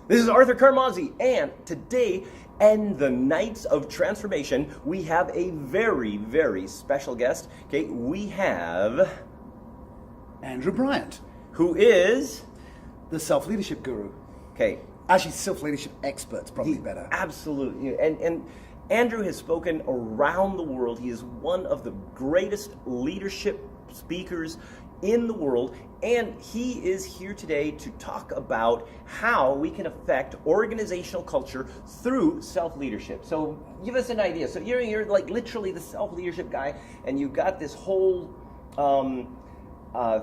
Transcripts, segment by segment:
This is Arthur Carmazzi, and today and the Nights of Transformation, we have a very, very special guest. Okay, we have Andrew Bryant, who is the self-leadership guru. okay. Actually, self-leadership expert's probably better. Absolutely, and Andrew has spoken around the world. He is one of the greatest leadership speakers in the world, and he is here today to talk about how we can affect organizational culture through self-leadership. So give us an idea. So you're like literally the self-leadership guy, and you've got this whole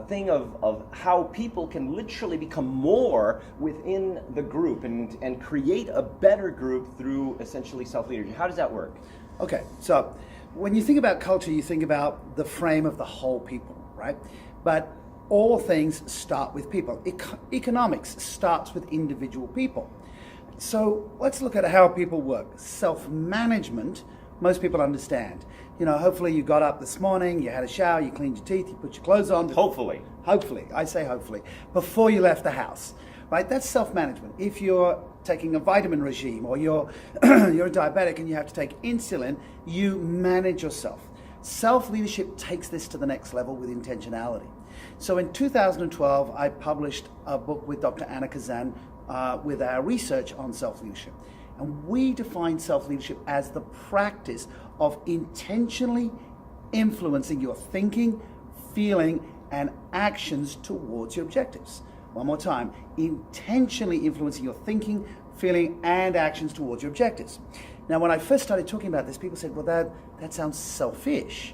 thing of how people can literally become more within the group and create a better group through essentially self-leadership. How does that work? Okay, so when you think about culture, you think about the frame of the whole people, right? But all things start with people. Economics starts with individual people. So let's look at how people work. Self-management, most people understand. You know, hopefully you got up this morning, you had a shower, you cleaned your teeth, you put your clothes on. Hopefully, I say hopefully, before you left the house, right? That's self-management. If you're taking a vitamin regime or you're a diabetic and you have to take insulin, you manage yourself. Self-leadership takes this to the next level with intentionality. So in 2012, I published a book with Dr. Anna Kazan with our research on self-leadership. And we define self-leadership as the practice of intentionally influencing your thinking, feeling, and actions towards your objectives. One more time, intentionally influencing your thinking, feeling, and actions towards your objectives. Now, when I first started talking about this, people said, well, that sounds selfish,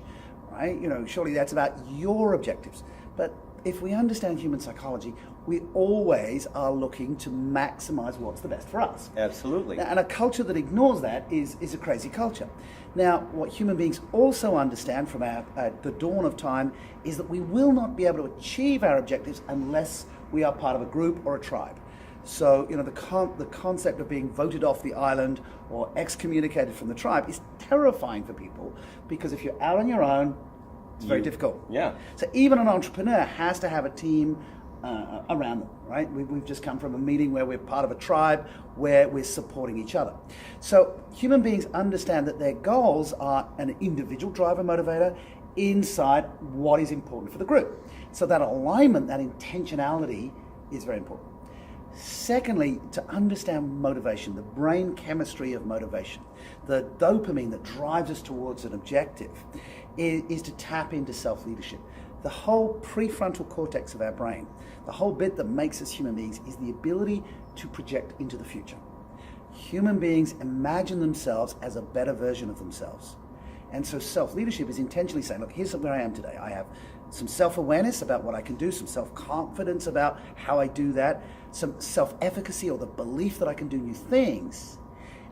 right? You know, surely that's about your objectives. But if we understand human psychology, we always are looking to maximize what's the best for us. Absolutely. And a culture that ignores that is a crazy culture. Now, what human beings also understand from the dawn of time is that we will not be able to achieve our objectives unless we are part of a group or a tribe. So, you know, the concept of being voted off the island or excommunicated from the tribe is terrifying for people, because if you're out on your own, it's very difficult. Yeah. So even an entrepreneur has to have a team around them, right? We've just come from a meeting where we're part of a tribe where we're supporting each other. So human beings understand that their goals are an individual driver motivator inside what is important for the group. So that alignment, that intentionality is very important. Secondly, to understand motivation, the brain chemistry of motivation, the dopamine that drives us towards an objective, is to tap into self-leadership. The whole prefrontal cortex of our brain, the whole bit that makes us human beings, is the ability to project into the future. Human beings imagine themselves as a better version of themselves. And so self-leadership is intentionally saying, look, here's where I am today. I have some self-awareness about what I can do, some self-confidence about how I do that, some self-efficacy or the belief that I can do new things.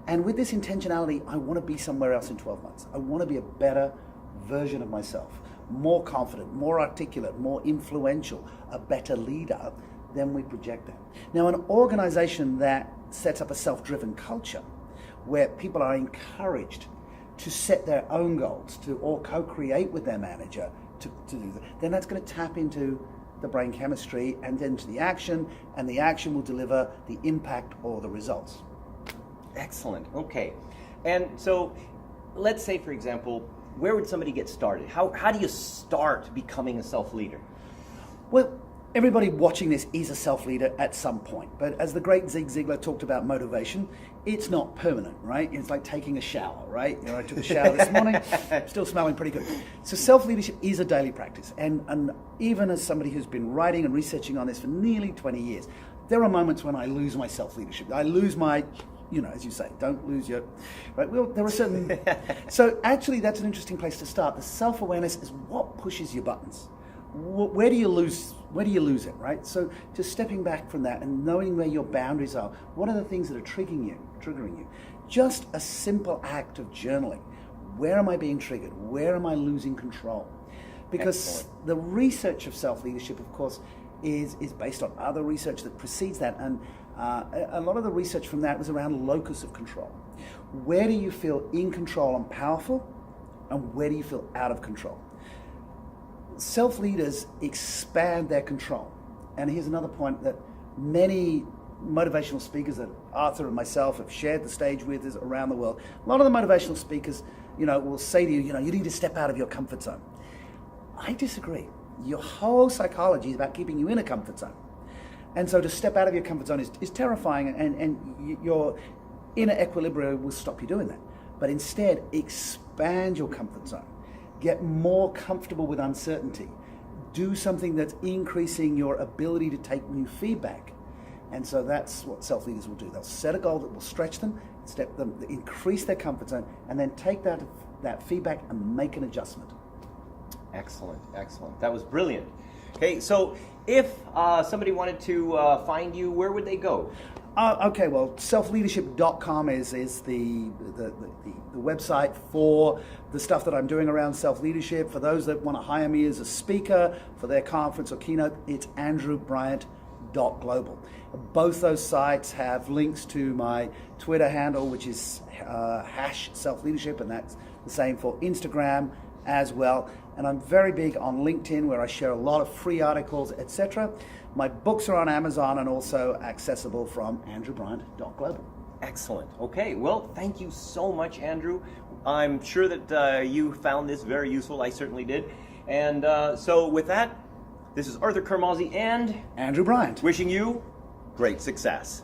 And with this intentionality, I want to be somewhere else in 12 months. I want to be a better version of myself, more confident, more articulate, more influential, a better leader. Then we project that. Now, an organization that sets up a self-driven culture where people are encouraged to set their own goals, or co-create with their manager to do that, then that's going to tap into the brain chemistry and then to the action, and the action will deliver the impact or the results. Excellent. Okay. And so let's say, for example, where would somebody get started? How do you start becoming a self-leader? Well, everybody watching this is a self-leader at some point. But as the great Zig Ziglar talked about motivation, it's not permanent, right? It's like taking a shower, right? You know, I took a shower this morning, still smelling pretty good. So self-leadership is a daily practice. And even as somebody who's been writing and researching on this for nearly 20 years, there are moments when I lose my self-leadership. I lose my, you know, as you say, don't lose your, right? Well, there are certain, so actually that's an interesting place to start. The self-awareness is what pushes your buttons. Where do you lose it, right? So just stepping back from that and knowing where your boundaries are. What are the things that are triggering you? Just a simple act of journaling. Where am I being triggered? Where am I losing control? Because Excellent. The research of self-leadership, of course, is based on other research that precedes that. And a lot of the research from that was around locus of control. Where do you feel in control and powerful? And where do you feel out of control? Self-leaders expand their control. And here's another point that many motivational speakers that Arthur and myself have shared the stage with is around the world, a lot of the motivational speakers, will say to you, you need to step out of your comfort zone. I disagree. Your whole psychology is about keeping you in a comfort zone. And so to step out of your comfort zone is terrifying, and your inner equilibrium will stop you doing that. But instead, expand your comfort zone. Get more comfortable with uncertainty. Do something that's increasing your ability to take new feedback. And so that's what self-leaders will do. They'll set a goal that will stretch them, increase their comfort zone, and then take that feedback and make an adjustment. Excellent, excellent. That was brilliant. Okay, so if somebody wanted to find you, where would they go? Okay, well, selfleadership.com is the website for the stuff that I'm doing around self-leadership. For those that want to hire me as a speaker for their conference or keynote, it's andrewbryant.global. Both those sites have links to my Twitter handle, which is #selfleadership, and that's the same for Instagram as well. And I'm very big on LinkedIn, where I share a lot of free articles, etc. My books are on Amazon and also accessible from andrewbryant.global. Excellent. Okay, well, thank you so much, Andrew. I'm sure that you found this very useful. I certainly did. And so with that, this is Arthur Carmazzi and Andrew Bryant, wishing you great success.